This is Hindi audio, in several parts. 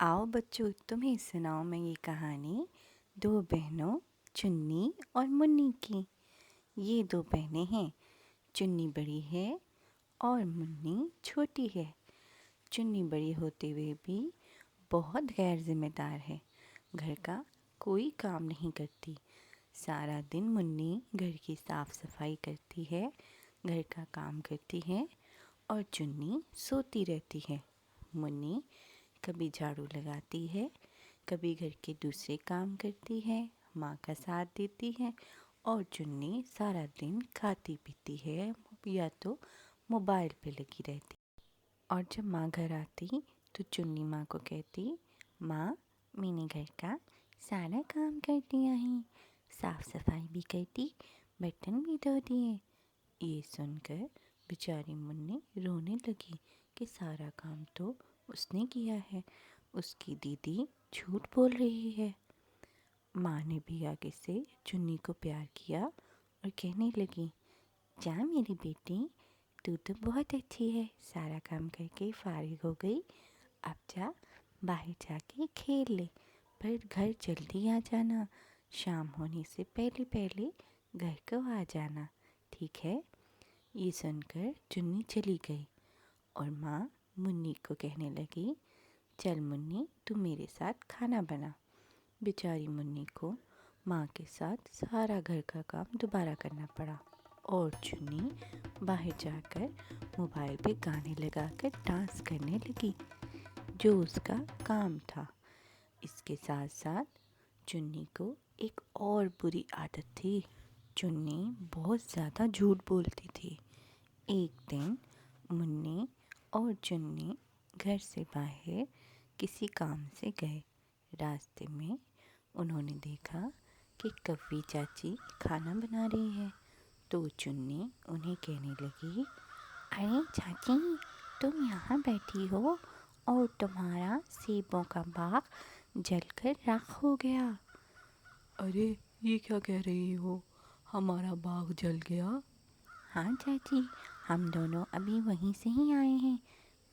आओ बच्चों, तुम्हें सुनाओ मैं ये कहानी दो बहनों चुन्नी और मुन्नी की। ये दो बहनें हैं। चुन्नी बड़ी है और मुन्नी छोटी है। चुन्नी बड़ी होते हुए भी बहुत गैर जिम्मेदार है। घर का कोई काम नहीं करती। सारा दिन मुन्नी घर की साफ सफाई करती है, घर का काम करती है और चुन्नी सोती रहती है। मुन्नी कभी झाड़ू लगाती है, कभी घर के दूसरे काम करती है, माँ का साथ देती है और चुन्नी सारा दिन खाती पीती है या तो मोबाइल पे लगी रहती। और जब माँ घर आती तो चुन्नी माँ को कहती, माँ मैंने घर का सारा काम कर दिया है, साफ सफाई भी कर दी, बर्तन भी धो दिए। ये सुनकर बेचारी मुन्नी रोने लगी कि सारा काम तो उसने किया है, उसकी दीदी झूठ बोल रही है। माँ ने भी आगे से चुन्नी को प्यार किया और कहने लगी, जा मेरी बेटी, तू तो बहुत अच्छी है, सारा काम करके फारिग हो गई, अब जा बाहर जाके खेल ले, पर घर जल्दी आ जाना, शाम होने से पहले पहले घर को आ जाना, ठीक है। ये सुनकर चुन्नी चली गई और माँ मुन्नी को कहने लगी, चल मुन्नी तू मेरे साथ खाना बना। बेचारी मुन्नी को माँ के साथ सारा घर का काम दोबारा करना पड़ा और चुन्नी बाहर जाकर मोबाइल पे गाने लगाकर डांस करने लगी, जो उसका काम था। इसके साथ साथ चुन्नी को एक और बुरी आदत थी। चुन्नी बहुत ज़्यादा झूठ बोलती थी। एक दिन मुन्नी और चुन्नी घर से बाहर किसी काम से गए। रास्ते में उन्होंने देखा कि कव्वी चाची खाना बना रही है, तो चुन्नी उन्हें कहने लगी, अरे चाची, तुम यहाँ बैठी हो और तुम्हारा सेबों का बाग जलकर राख हो गया। अरे ये क्या कह रही हो, हमारा बाग जल गया? हाँ चाची, हम दोनों अभी वहीं से ही आए हैं।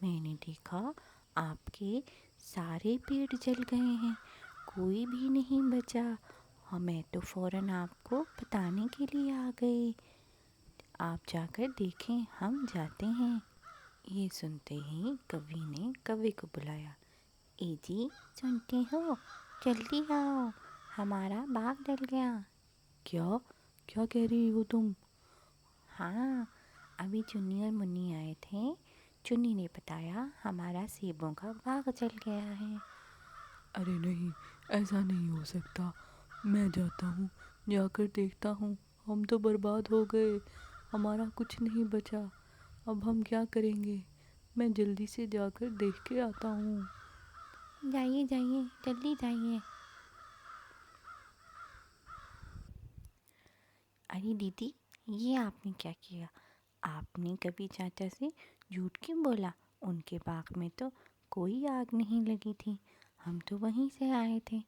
मैंने देखा आपके सारे पेड़ जल गए हैं, कोई भी नहीं बचा। मैं तो फ़ौरन आपको बताने के लिए आ गई। आप जाकर देखें, हम जाते हैं। ये सुनते ही कवि ने कव्वे को बुलाया। ए जी, सुनते हो, जल्दी आओ, हमारा बाग जल गया। क्या क्या कह रही हो तुम? हाँ, अभी चुन्नी और मुन्नी आए थे। चुन्नी ने बताया हमारा सेबों का बाग जल गया है। अरे नहीं, ऐसा नहीं हो सकता। मैं जाता हूँ, जाकर देखता हूँ, हम तो बर्बाद हो गए, हमारा कुछ नहीं बचा। अब हम क्या करेंगे? मैं जल्दी से जाकर देख के आता हूँ। जाइए जाइए, जल्दी जाइए। अरे दीदी, ये आपने क्या किया? आपने कभी चाचा से झूठ क्यों बोला? उनके बाग में तो कोई आग नहीं लगी थी, हम तो वहीं से आए थे,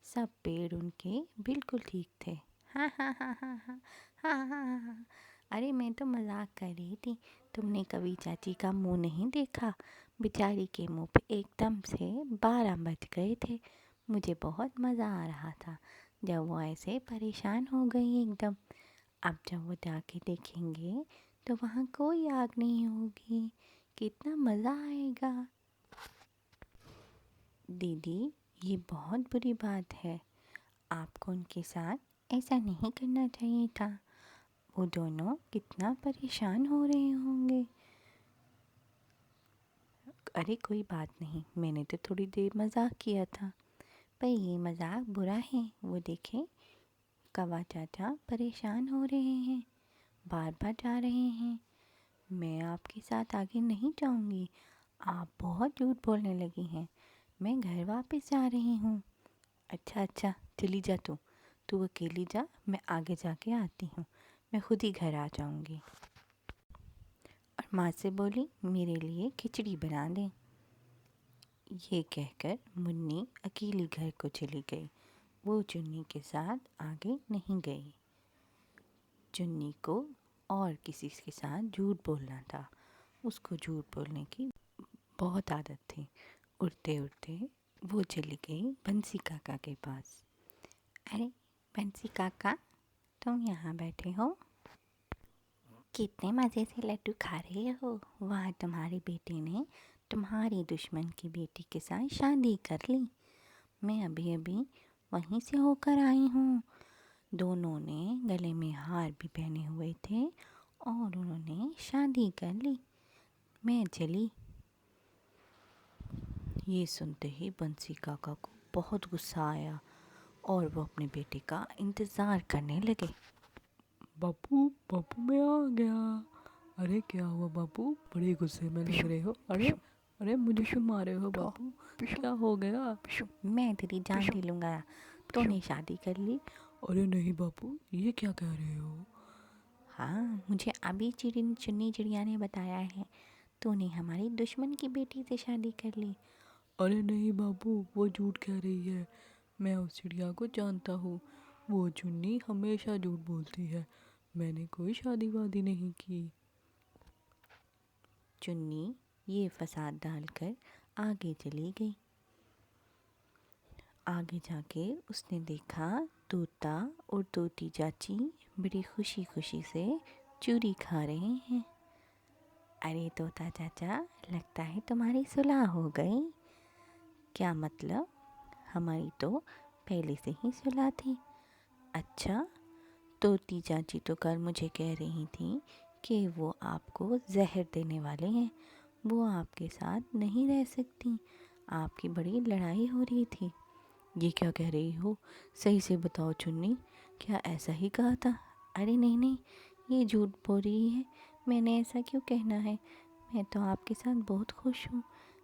सब पेड़ उनके बिल्कुल ठीक थे। हाँ हाँ हाँ हाँ हाँ हाँ हाँ हाँ हाँ। अरे मैं तो मजाक कर रही थी। तुमने कभी चाची का मुंह नहीं देखा? बेचारी के मुंह पे एकदम से 12 बज गए थे। मुझे बहुत मज़ा आ रहा था जब वो ऐसे परेशान हो गई एकदम। अब जब वो जाके देखेंगे तो वहाँ कोई आग नहीं होगी, कितना मज़ा आएगा। दीदी, ये बहुत बुरी बात है, आपको उनके साथ ऐसा नहीं करना चाहिए था। वो दोनों कितना परेशान हो रहे होंगे। अरे कोई बात नहीं, मैंने तो थोड़ी देर मजाक किया था, पर ये मजाक बुरा है। वो देखें, कौवा चाचा परेशान हो रहे हैं, बार बार जा रहे हैं। मैं आपके साथ आगे नहीं जाऊंगी, आप बहुत झूठ बोलने लगी हैं, मैं घर वापस जा रही हूँ। अच्छा अच्छा, चली जा तू, तू अकेली जा, मैं आगे जाके आती हूँ, मैं खुद ही घर आ जाऊंगी। और माँ से बोली, मेरे लिए खिचड़ी बना दें। ये कहकर मुन्नी अकेली घर को चली गई। वो चुन्नी के साथ आगे नहीं गई। चुन्नी को और किसी के साथ झूठ बोलना था। उसको झूठ बोलने की बहुत आदत थी। उड़ते उड़ते वो चली गई बंसी काका के पास। अरे बंसी काका, तुम यहाँ बैठे हो, कितने मज़े से लड्डू खा रहे हो। वहाँ तुम्हारी बेटी ने तुम्हारी दुश्मन की बेटी के साथ शादी कर ली। मैं अभी अभी वहीं से होकर आई हूँ। दोनों ने गले में हार भी पहने हुए थे और उन्होंने शादी कर ली। मैं चली। ये सुनते ही बंसी काका को बहुत गुस्सा आया और वो अपने बेटे का इंतज़ार करने लगे। बापू बापू मैं आ गया। अरे क्या हुआ बापू, बड़े गुस्से में लग रहे हो। अरे अरे मुझे क्यों मारे हो बापू, क्या हो गया? मैं तेरी जान ले लूँगा, तूने शादी कर ली। अरे नहीं बापू, ये क्या कह रहे हो? हाँ, मुझे अभी चुन्नी चिड़िया ने बताया है, तूने हमारी दुश्मन की बेटी से शादी कर ली। अरे नहीं बापू, वो झूठ कह रही है। मैं उस चिड़िया को जानता हूँ। वो चुन्नी हमेशा झूठ बोलती है। मैंने कोई शादी वादी नहीं की। चुन्नी ये फसाद डालकर आगे चली गई। आगे जाके उसने देखा तोता और तोती चाची बड़ी खुशी खुशी से चूरी खा रहे हैं। अरे तोता चाचा, लगता है तुम्हारी सुलह हो गई। क्या मतलब? हमारी तो पहले से ही सुलह थी। अच्छा, तोती चाची तो कल मुझे कह रही थी कि वो आपको जहर देने वाले हैं, वो आपके साथ नहीं रह सकती, आपकी बड़ी लड़ाई हो रही थी। ये क्या कह रही हो? सही से बताओ चुन्नी, क्या ऐसा ही कहा था? अरे नहीं नहीं, ये झूठ बोल रही है। मैंने ऐसा क्यों कहना है? मैं तो आपके साथ बहुत खुश हूँ।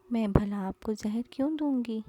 मैं भला आपको जहर क्यों दूँगी?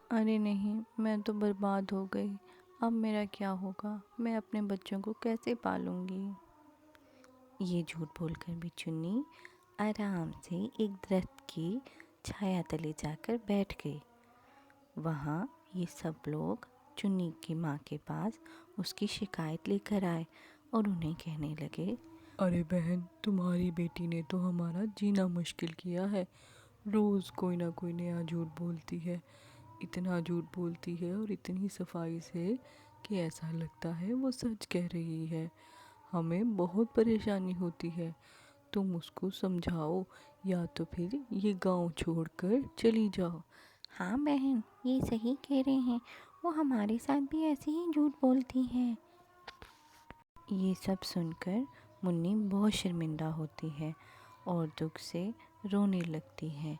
अरे नहीं, मैं तो बर्बाद हो गई। अब मेरा क्या होगा? मैं अपने बच्चों को कैसे पालूंगी? ये झूठ बोलकर भी चुन्नी आराम से एक दरख्त की छाया तले जाकर बैठ गई। वहाँ ये सब लोग चुन्नी की माँ के पास उसकी शिकायत लेकर आए और उन्हें कहने लगे, अरे बहन, तुम्हारी बेटी ने तो हमारा जीना मुश्किल किया है। रोज़ कोई ना कोई नया झूठ बोलती है। इतना झूठ बोलती है और इतनी सफाई से कि ऐसा लगता है वो सच कह रही है। हमें बहुत परेशानी होती है। तुम उसको समझाओ या तो फिर ये गांव छोड़कर चली जाओ। हाँ बहन, ये सही कह रहे हैं, वो हमारे साथ भी ऐसे ही झूठ बोलती है। ये सब सुनकर मुन्नी बहुत शर्मिंदा होती है और दुख से रोने लगती है।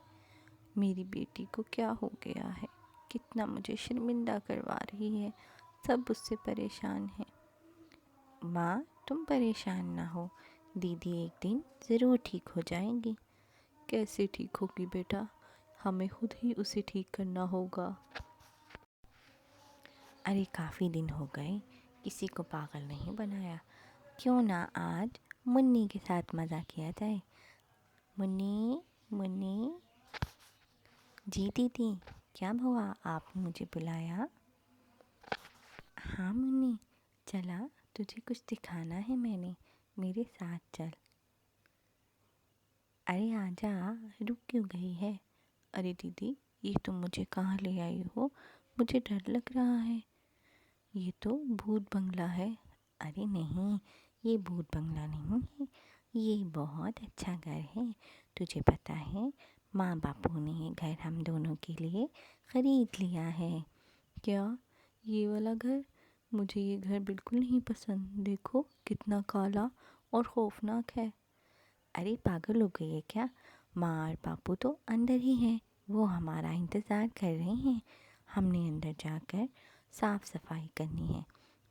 मेरी बेटी को क्या हो गया है? कितना मुझे शर्मिंदा करवा रही है। सब उससे परेशान हैं। माँ, तुम परेशान ना हो, दीदी एक दिन ज़रूर ठीक हो जाएंगी। कैसे ठीक होगी बेटा? हमें खुद ही उसे ठीक करना होगा। अरे काफ़ी दिन हो गए, किसी को पागल नहीं बनाया। क्यों ना आज मुन्नी के साथ मज़ा किया जाए। मुन्नी, मुन्नी। जी दीदी, क्या हुआ? आपने मुझे बुलाया? हाँ मुन्नी, चला, तुझे कुछ दिखाना है मैंने, मेरे साथ चल। अरे आजा, रुक क्यों गई है? अरे दीदी, ये तुम मुझे कहाँ ले आई हो? मुझे डर लग रहा है। ये तो भूत बंगला है। अरे नहीं, ये भूत बंगला नहीं है, ये बहुत अच्छा घर है। तुझे पता है, माँ बापू ने ये घर हम दोनों के लिए ख़रीद लिया है। क्या? ये वाला घर, मुझे ये घर बिल्कुल नहीं पसंद। देखो कितना काला और खौफनाक है। अरे पागल हो गई है क्या? माँ और पापू तो अंदर ही हैं, वो हमारा इंतज़ार कर रहे हैं। हमने अंदर जाकर साफ सफाई करनी है।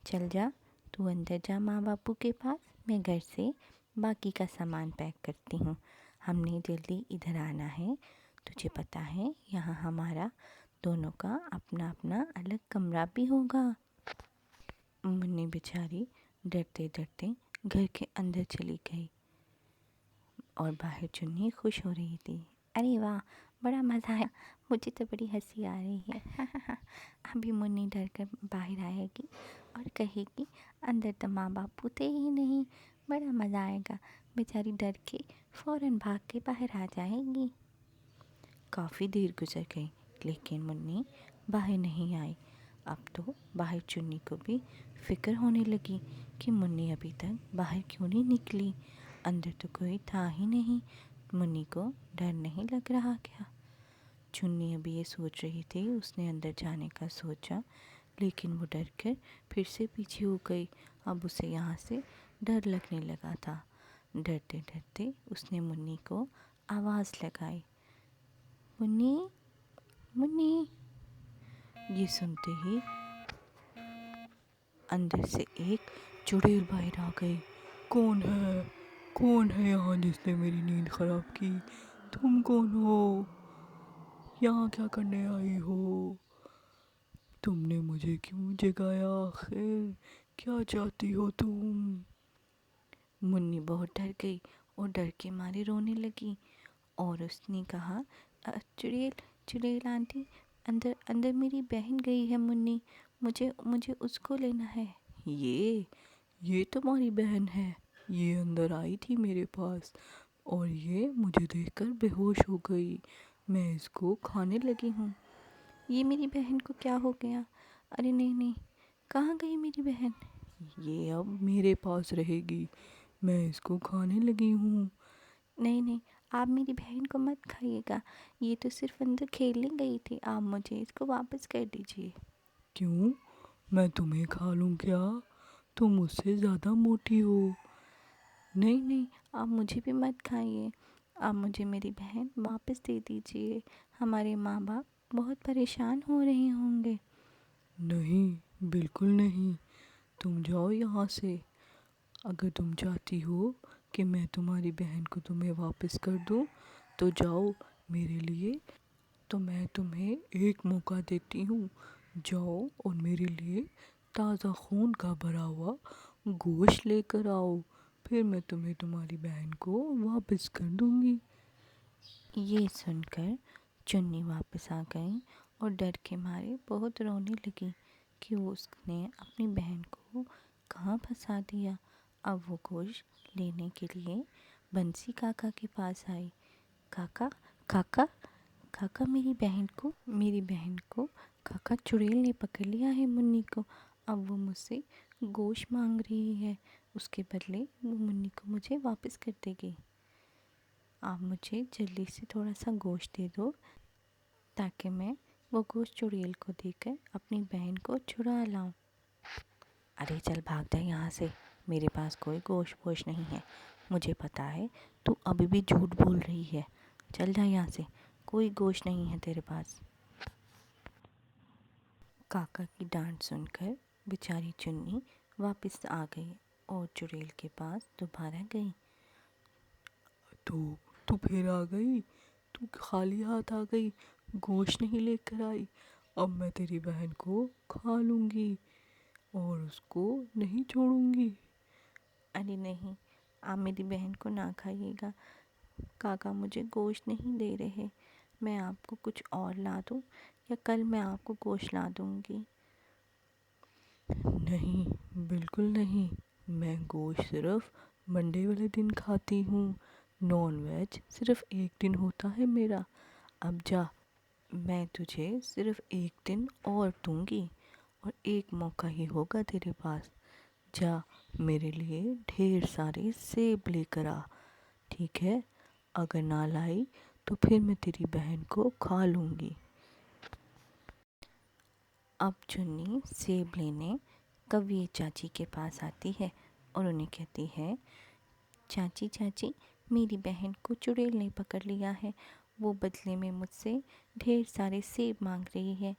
चल जा, तू अंदर जा माँ बापू के पास, मैं घर से बाकी का सामान पैक करती हूँ। हमने जल्दी इधर आना है। तुझे पता है यहाँ हमारा दोनों का अपना अपना अलग कमरा भी होगा। मुन्नी बेचारी डरते डरते घर के अंदर चली गई और बाहर चुन्नी खुश हो रही थी। अरे वाह, बड़ा मज़ा आया, मुझे तो बड़ी हंसी आ रही है। अभी मुन्नी डर कर बाहर आएगी और कहेगी अंदर तो माँ बाप थे ही नहीं, बड़ा मज़ा आएगा। बेचारी डर के फ़ौरन भाग के बाहर आ जाएगी। काफ़ी देर गुजर गई लेकिन मुन्नी बाहर नहीं आई। अब तो बाहर चुन्नी को भी फिक्र होने लगी कि मुन्नी अभी तक बाहर क्यों नहीं निकली। अंदर तो कोई था ही नहीं। मुन्नी को डर नहीं लग रहा क्या? चुन्नी अभी ये सोच रही थी, उसने अंदर जाने का सोचा लेकिन वो डर कर फिर से पीछे हो गई। अब उसे यहाँ से डर लगने लगा था। डरते डरते उसने मुन्नी को आवाज़ लगाई, मुन्नी, मुन्नी। ये सुनते ही अंदर से एक चुड़ैल बाहर आ गई। कौन है? कौन है यहाँ जिसने मेरी नींद खराब की? तुम कौन हो? यहाँ क्या करने आई हो? तुमने मुझे क्यों जगाया? आखिर क्या चाहती हो तुम? मुन्नी बहुत डर गई और डर के मारे रोने लगी और उसने कहा, चुड़ैल, चुड़ैल आंटी, अंदर अंदर मेरी बहन गई है मुन्नी, मुझे मुझे उसको लेना है। ये तुम्हारी बहन है? ये अंदर आई थी मेरे पास और ये मुझे देखकर बेहोश हो गई। मैं इसको खाने लगी हूँ। ये मेरी बहन को क्या हो गया? अरे नहीं नहीं, कहाँ गई मेरी बहन? ये अब मेरे पास रहेगी। मैं इसको खाने लगी हूँ। नहीं नहीं, आप मेरी बहन को मत खाइएगा, ये तो सिर्फ अंदर खेलने गई थी, आप मुझे इसको वापस कर दीजिए। क्यों? मैं तुम्हें खा लूँ क्या? तुम मुझसे ज़्यादा मोटी हो। नहीं नहीं, आप मुझे भी मत खाइए, आप मुझे मेरी बहन वापस दे दीजिए। हमारे माँ बाप बहुत परेशान हो रहे होंगे। नहीं, बिल्कुल नहीं। तुम जाओ यहाँ से। अगर तुम चाहती हो कि मैं तुम्हारी बहन को तुम्हें वापस कर दूँ तो जाओ। मेरे लिए तो मैं तुम्हें एक मौका देती हूँ। जाओ और मेरे लिए ताज़ा खून का भरा हुआ गोश्त लेकर आओ। फिर मैं तुम्हें तुम्हारी बहन को वापस कर दूँगी। ये सुनकर चुन्नी वापस आ गई और डर के मारे बहुत रोने लगी कि उसने अपनी बहन को कहाँ फंसा दिया। अब वो गोश्त लेने के लिए बंसी काका के पास आई। काका, काका, काका, मेरी बहन को काका चुड़ैल ने पकड़ लिया है मुन्नी को। अब वो मुझसे गोश्त मांग रही है, उसके बदले वो मुन्नी को मुझे वापस कर देगी। आप मुझे जल्दी से थोड़ा सा गोश्त दे दो ताकि मैं वो गोश्त चुड़ैल को देकर अपनी बहन को छुड़ा लाऊं। अरे चल भाग जा यहाँ से, मेरे पास कोई गोश्त वोश्त नहीं है। मुझे पता है तू अभी भी झूठ बोल रही है। चल जा यहाँ से, कोई गोश्त नहीं है तेरे पास। काका की डांट सुनकर बेचारी चुन्नी वापस आ गई और चुड़ैल के पास दोबारा गई। तो तू फिर आ गई? तू खाली हाथ आ गई, गोश्त नहीं लेकर आई। अब मैं तेरी बहन को खा लूँगी और उसको नहीं छोड़ूंगी। अरे नहीं, आप मेरी बहन को ना खाइएगा, काका मुझे गोश्त नहीं दे रहे। मैं आपको कुछ और ला दूं या कल मैं आपको गोश्त ला दूंगी। नहीं, बिल्कुल नहीं। मैं गोश्त सिर्फ मंडे वाले दिन खाती हूँ। नॉन वेज सिर्फ एक दिन होता है मेरा। अब जा, मैं तुझे सिर्फ एक दिन और दूंगी और एक मौका ही होगा तेरे पास। जा, मेरे लिए ढेर सारे सेब लेकर आ, ठीक है? अगर ना लाई तो फिर मैं तेरी बहन को खा लूँगी। अब चुन्नी सेब लेने कव्य चाची के पास आती है और उन्हें कहती है, चाची चाची, मेरी बहन को चुड़ैल ने पकड़ लिया है। वो बदले में मुझसे ढेर सारे सेब मांग रही है।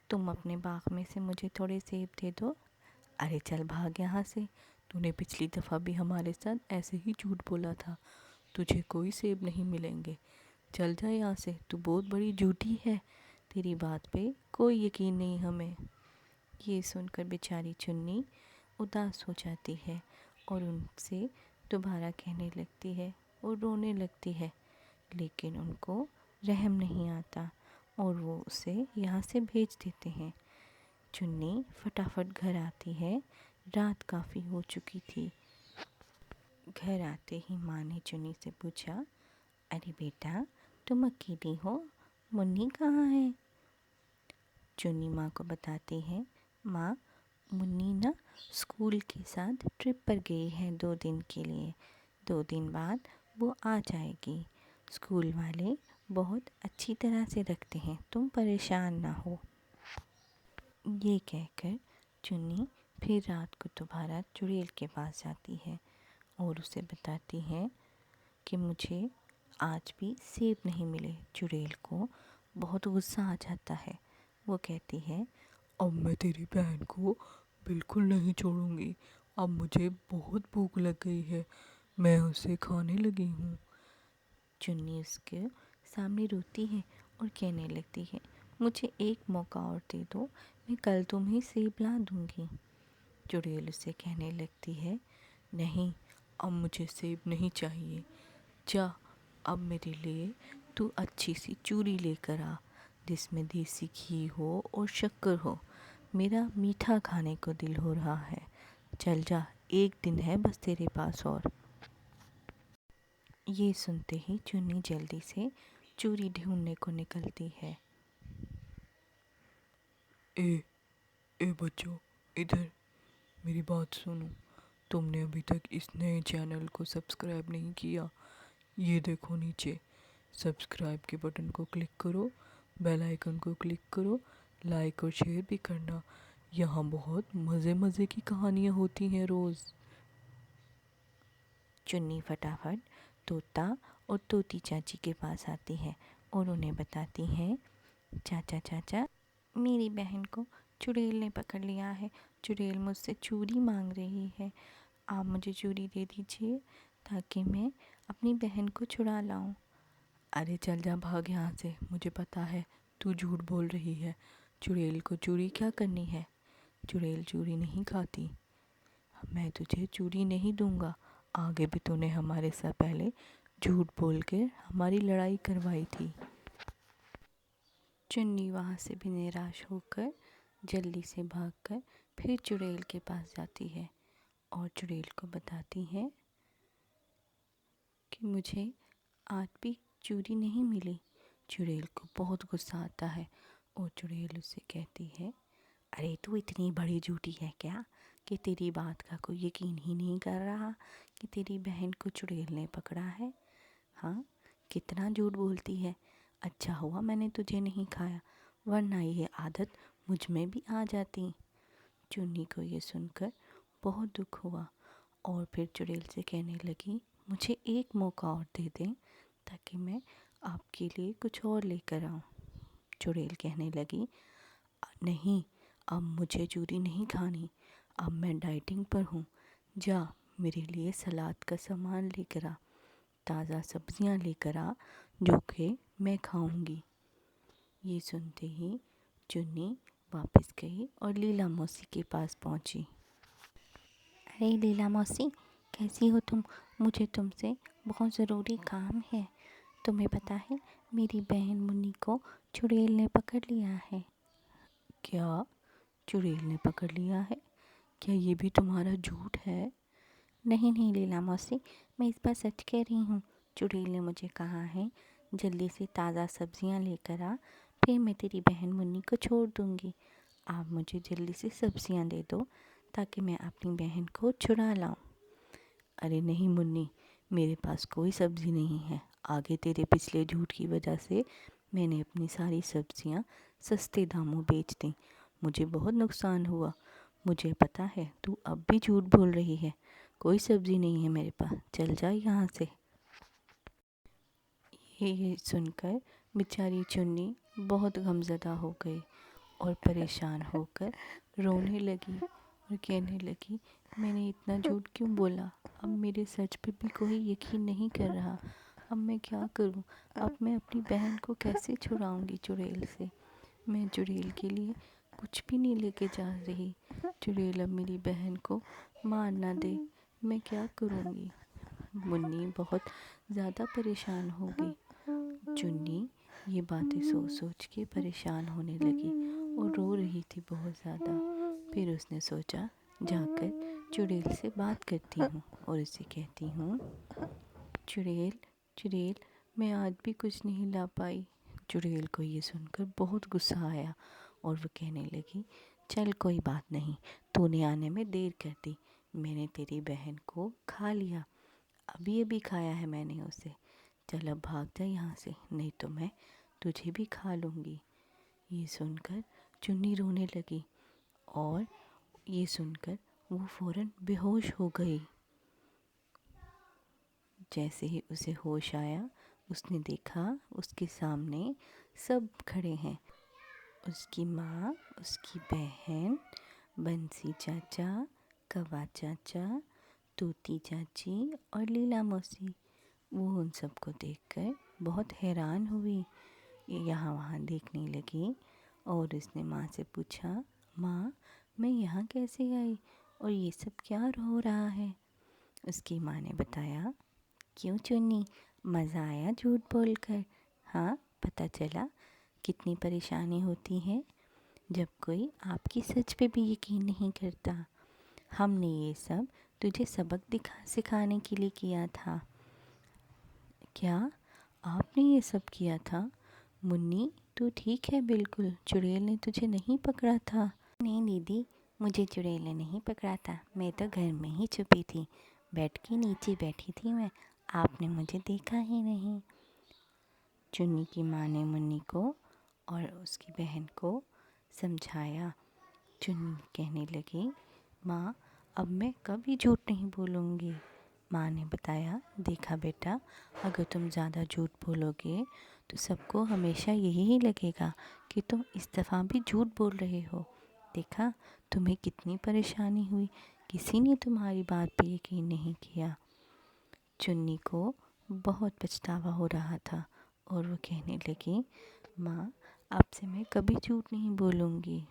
तुम अपने बाग में से मुझे थोड़े सेब दे दो। अरे चल भाग यहाँ से, तूने पिछली दफ़ा भी हमारे साथ ऐसे ही झूठ बोला था। तुझे कोई सेब नहीं मिलेंगे। चल जा यहाँ से, तू बहुत बड़ी झूठी है। तेरी बात पे कोई यकीन नहीं हमें। ये सुनकर बेचारी चुन्नी उदास हो जाती है और उनसे दोबारा कहने लगती है और रोने लगती है, लेकिन उनको रहम नहीं आता और वो उसे यहाँ से भेज देते हैं। चुन्नी फटाफट घर आती है। रात काफ़ी हो चुकी थी। घर आते ही माँ ने चुन्नी से पूछा, अरे बेटा, तुम अकेली हो, मुन्नी कहाँ है? चुन्नी माँ को बताती है, माँ, मुन्नी ना स्कूल के साथ ट्रिप पर गई है 2 दिन के लिए। 2 दिन बाद वो आ जाएगी। स्कूल वाले बहुत अच्छी तरह से रखते हैं, तुम परेशान ना हो। ये कहकर चुन्नी फिर रात को दोबारा चुड़ैल के पास जाती है और उसे बताती है कि मुझे आज भी सेब नहीं मिले। चुड़ैल को बहुत गुस्सा आ जाता है। वो कहती है, अब मैं तेरी बहन को बिल्कुल नहीं छोड़ूंगी। अब मुझे बहुत भूख लग गई है, मैं उसे खाने लगी हूँ। चुन्नी उसके सामने रोती है और कहने लगती है, मुझे एक मौका और दे दो, मैं कल तुम्हें सेब ला दूँगी। चुड़ैल उसे कहने लगती है, नहीं, अब मुझे सेब नहीं चाहिए। जा, अब मेरे लिए तू अच्छी सी चूरी लेकर आ, जिसमें देसी घी हो और शक्कर हो। मेरा मीठा खाने को दिल हो रहा है। चल जा, एक दिन है बस तेरे पास और। ये सुनते ही चुन्नी जल्दी से चूरी ढूंढने को निकलती है। ए ए बच्चों, इधर मेरी बात सुनो। तुमने अभी तक इस नए चैनल को सब्सक्राइब नहीं किया? ये देखो नीचे सब्सक्राइब के बटन को क्लिक करो, बेल आइकन को क्लिक करो, लाइक और शेयर भी करना। यहाँ बहुत मज़े मज़े की कहानियाँ होती हैं रोज़। चुन्नी फटाफट तोता और तोती चाची के पास आती है और उन्हें बताती है, चाचा चाचा, मेरी बहन को चुड़ैल ने पकड़ लिया है। चुड़ैल मुझसे चूरी मांग रही है। आप मुझे चूरी दे दीजिए ताकि मैं अपनी बहन को छुड़ा लाऊं। अरे चल जा, भाग यहाँ से, मुझे पता है तू झूठ बोल रही है। चुड़ैल को चूरी क्या करनी है? चुड़ैल चूरी नहीं खाती। मैं तुझे चूरी नहीं दूंगा। आगे भी तूने हमारे साथ पहले झूठ बोल के हमारी लड़ाई करवाई थी। चुन्नी वहाँ से भी निराश होकर जल्दी से भागकर फिर चुड़ैल के पास जाती है और चुड़ैल को बताती है कि मुझे आज भी चूरी नहीं मिली। चुड़ैल को बहुत गुस्सा आता है और चुड़ैल उससे कहती है, अरे तू इतनी बड़ी झूठी है क्या कि तेरी बात का कोई यकीन ही नहीं कर रहा कि तेरी बहन को चुड़ैल ने पकड़ा है। हाँ, कितना झूठ बोलती है। अच्छा हुआ मैंने तुझे नहीं खाया, वरना ये आदत मुझ में भी आ जाती। चुन्नी को ये सुनकर बहुत दुख हुआ और फिर चुड़ैल से कहने लगी, मुझे एक मौका और दे दें ताकि मैं आपके लिए कुछ और लेकर आऊँ। चुड़ैल कहने लगी, नहीं, अब मुझे चूरी नहीं खानी। अब मैं डाइटिंग पर हूँ। जा, मेरे लिए सलाद का सामान लेकर आ, ताज़ा सब्जियाँ लेकर आ, जो कि मैं खाऊंगी। ये सुनते ही चुन्नी वापस गई और लीला मौसी के पास पहुंची। अरे लीला मौसी, कैसी हो तुम? मुझे तुमसे बहुत ज़रूरी काम है। तुम्हें पता है मेरी बहन मुन्नी को चुड़ैल ने पकड़ लिया है। क्या? चुड़ैल ने पकड़ लिया है? क्या ये भी तुम्हारा झूठ है? नहीं नहीं लीला मौसी, मैं इस बार सच कह रही हूँ। चुड़ैल ने मुझे कहा है, जल्दी से ताज़ा सब्जियाँ लेकर आ, फिर मैं तेरी बहन मुन्नी को छोड़ दूँगी। आप मुझे जल्दी से सब्जियाँ दे दो ताकि मैं अपनी बहन को छुड़ा लाऊं। अरे नहीं मुन्नी, मेरे पास कोई सब्ज़ी नहीं है। आगे तेरे पिछले झूठ की वजह से मैंने अपनी सारी सब्जियां सस्ते दामों बेच दी। मुझे बहुत नुकसान हुआ। मुझे पता है तू अब भी झूठ बोल रही है। कोई सब्ज़ी नहीं है मेरे पास, चल जा यहाँ से। ये सुनकर बेचारी चुन्नी बहुत गमज़दा हो गई और परेशान होकर रोने लगी और कहने लगी, मैंने इतना झूठ क्यों बोला? अब मेरे सच पे भी कोई यकीन नहीं कर रहा। अब मैं क्या करूं? अब मैं अपनी बहन को कैसे छुड़ाऊंगी चुड़ैल से? मैं चुड़ैल के लिए कुछ भी नहीं लेके जा रही। चुड़ैल अब मेरी बहन को मार ना दे, मैं क्या करूंगी? मुन्नी बहुत ज़्यादा परेशान हो गई। चुन्नी ये बातें सोच सोच के परेशान होने लगी और रो रही थी बहुत ज़्यादा। फिर उसने सोचा, जाकर चुड़ैल से बात करती हूँ और उसे कहती हूँ, चुड़ैल चुड़ैल, मैं आज भी कुछ नहीं ला पाई। चुड़ैल को ये सुनकर बहुत गुस्सा आया और वो कहने लगी, चल कोई बात नहीं, तूने आने में देर कर दी। मैंने तेरी बहन को खा लिया, अभी अभी खाया है मैंने उसे। चल अब भाग जा यहाँ से, नहीं तो मैं तुझे भी खा लूँगी। ये सुनकर चुन्नी रोने लगी और ये सुनकर वो फ़ौरन बेहोश हो गई। जैसे ही उसे होश आया, उसने देखा उसके सामने सब खड़े हैं। उसकी माँ, उसकी बहन, बंसी चाचा, कौवा चाचा, तूती चाची और लीला मौसी। वो उन सबको देखकर बहुत हैरान हुई, यहाँ वहाँ देखने लगी और उसने माँ से पूछा, माँ मैं यहाँ कैसे आई और ये सब क्या हो रहा है? उसकी माँ ने बताया, क्यों चुन्नी, मज़ा आया झूठ बोलकर? हाँ, पता चला कितनी परेशानी होती है जब कोई आपकी सच पे भी यकीन नहीं करता। हमने ये सब तुझे सबक सिखाने के लिए किया था। क्या आपने ये सब किया था? मुन्नी तू ठीक है बिल्कुल, चुड़ैल ने तुझे नहीं पकड़ा था? नहीं दीदी, मुझे चुड़ैल ने नहीं पकड़ा था, मैं तो घर में ही छुपी थी, बेड के नीचे बैठी थी मैं, आपने मुझे देखा ही नहीं। चुन्नी की माँ ने मुन्नी को और उसकी बहन को समझाया। चुन्नी कहने लगी, माँ अब मैं कभी झूठ नहीं बोलूँगी। माँ ने बताया, देखा बेटा, अगर तुम ज़्यादा झूठ बोलोगे तो सबको हमेशा यही लगेगा कि तुम इस दफ़ा भी झूठ बोल रहे हो। देखा तुम्हें कितनी परेशानी हुई, किसी ने तुम्हारी बात पे यकीन नहीं किया। चुन्नी को बहुत पछतावा हो रहा था और वो कहने लगी, माँ आपसे मैं कभी झूठ नहीं बोलूँगी।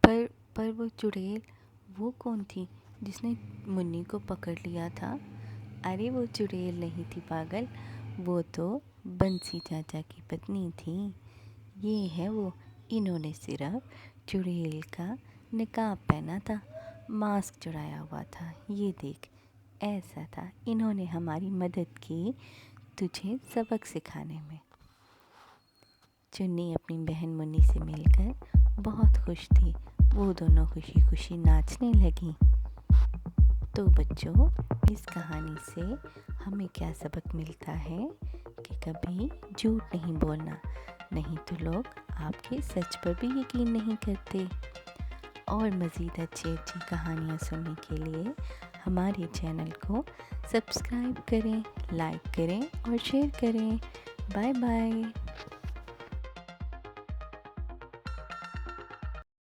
पर वो चुड़ैल, वो कौन थी जिसने मुन्नी को पकड़ लिया था? अरे वो चुड़ैल नहीं थी पागल, वो तो बंसी चाचा की पत्नी थी। ये है वो, इन्होंने सिर्फ चुड़ैल का निकाब पहना था, मास्क चढ़ाया हुआ था। ये देख, ऐसा था, इन्होंने हमारी मदद की तुझे सबक सिखाने में। चुन्नी अपनी बहन मुन्नी से मिलकर बहुत खुश थी। वो दोनों खुशी खुशी नाचने लगी। तो बच्चों, इस कहानी से हमें क्या सबक मिलता है कि कभी झूठ नहीं बोलना, नहीं तो लोग आपके सच पर भी यकीन नहीं करते। और मज़ीद अच्छी अच्छी कहानियाँ सुनने के लिए हमारे चैनल को सब्सक्राइब करें, लाइक करें और शेयर करें। Bye bye.